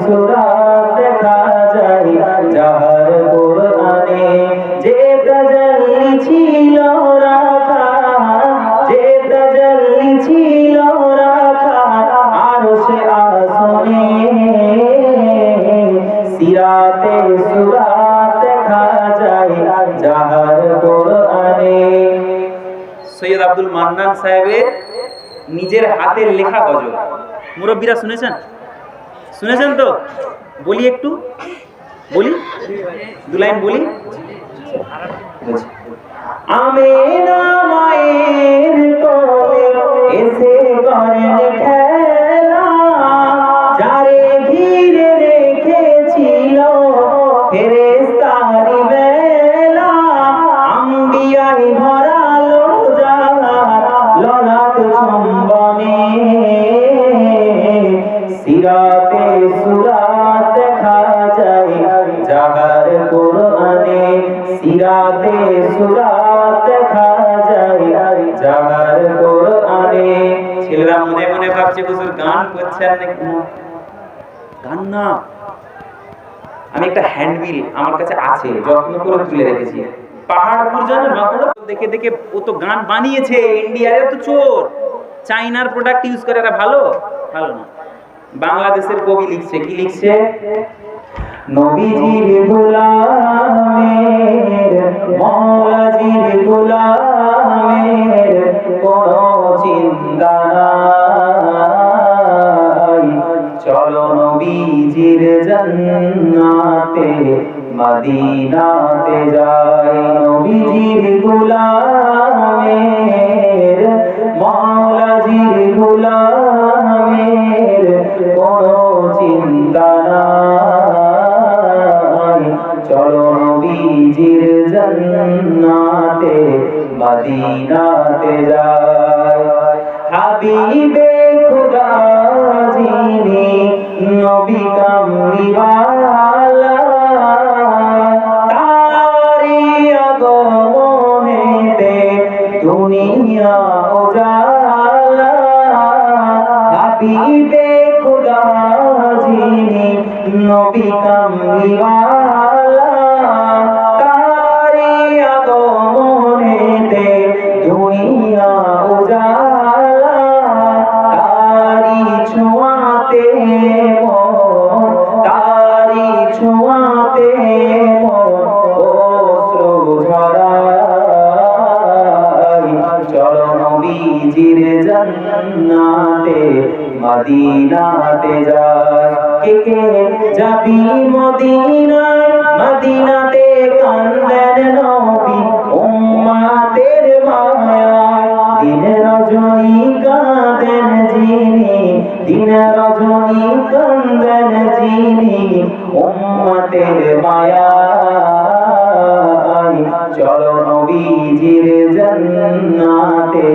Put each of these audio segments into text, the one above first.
সূরাত দেখা যায় যাহার কোরআনে, যে তাজাল্লি ছিল রাখা, যে তাজাল্লি ছিল রাখা আরশে আসনে, সিরাতে সূরাত দেখা যায় যাহার কোরআনে। সৈয়দ আব্দুল মান্নান সাহেবের নিজের হাতের লেখা গজল মুরব্বীরা শুনেছেন? শুনেছেন তো? বলি একটু, বলি দু লাইন বলি। আমিনা মায়ের কোলে এসে করেন খেলা, যারে ঘিরে রেখেছিল ফেরেশতারি বেলা, আম্বিয়ায় ভরালো যাহার ললাট চুম্বনে, সিরাতে সূরাত দেখা যায় যাহার কোরআনে, সিরাতে সূরাত দেখা যায় যাহার কোরআনে। ছেলেরা মনে মনে ভাবছে হুজুর গান করছেন নাকি? গান না, আমি একটা হ্যান্ডবিল আমার কাছে আছে, যত্ন করে তুলে রেখেছি। পাহাড়পুর জানেন, বাঁকুড়া, দেখে দেখে ও তো গান বানিয়েছে। ইন্ডিয়ার তো চোর, চাইনার প্রোডাক্ট ইউজ করে, এরা ভালো ভালো না। বাংলাদেশের কবি লিখছে, কি লিখছে? নবীজির গোলামের, মওলাজির গোলামের কোনো চিন্তা নাই, চলো নবীজির জান্নাতে মদিনাতে যাই। নবীজির গোলামের, মওলাজির গোলামের কোনো চিন্তা নাই, চলো নবীজির জান্নাতে মদিনাতে যাই। হাবিবে খুদা যিনি নবী কামলিওয়ালা, তারি আগমনেতে দুনিয়া উজালা, হাবিবে খুদা যিনি নবী কামলিওয়ালা, তারি আগমনেতে দুনিয়া উজালা, তারি ছোঁয়াতে মন, তারি ছোঁয়াতে মন অশ্রু ঝরায়, চলো নবীজির জান্নাতে মদিনাতে যাই। কে কে যাবি মদিনায়, মদিনাতে কান্দেন নবী উম্মতের মায়ায়, দিন রজনী কাঁদেন যিনি, দিন রজনী কাঁদেন যিনি উম্মতের মায়ায়, চলো নবীজির জান্নাতে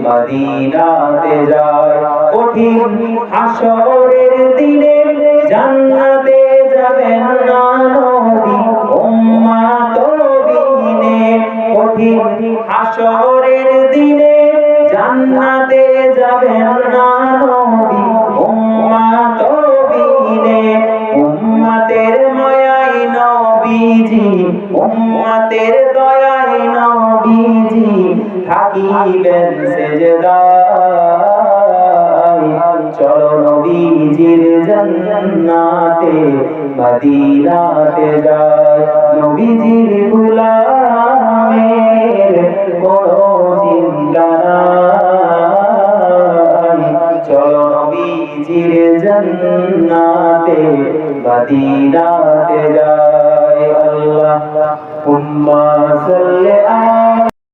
মদিনাতে যাই। কঠিন হাসরের দিনে জান্নাতে যাবেন না নবী উম্মত বিনে, কঠিন হাসরের দিনে জান্নাতে যাবেন না নবী উম্মত বিনে, উম্মতের মায়ায় নবীজি, উম্মতের দয়ায় নবীজি থাকিবেন সেজদায়, চলো নবীজির জান্নাতে মদিনাতে যাই। নবীজির গোলামের কোনো চিন্তা নাই, চলো নবীজির জান্নাতে মদিনাতে যাই। আল্লাহুম্মা সাল্লি আলা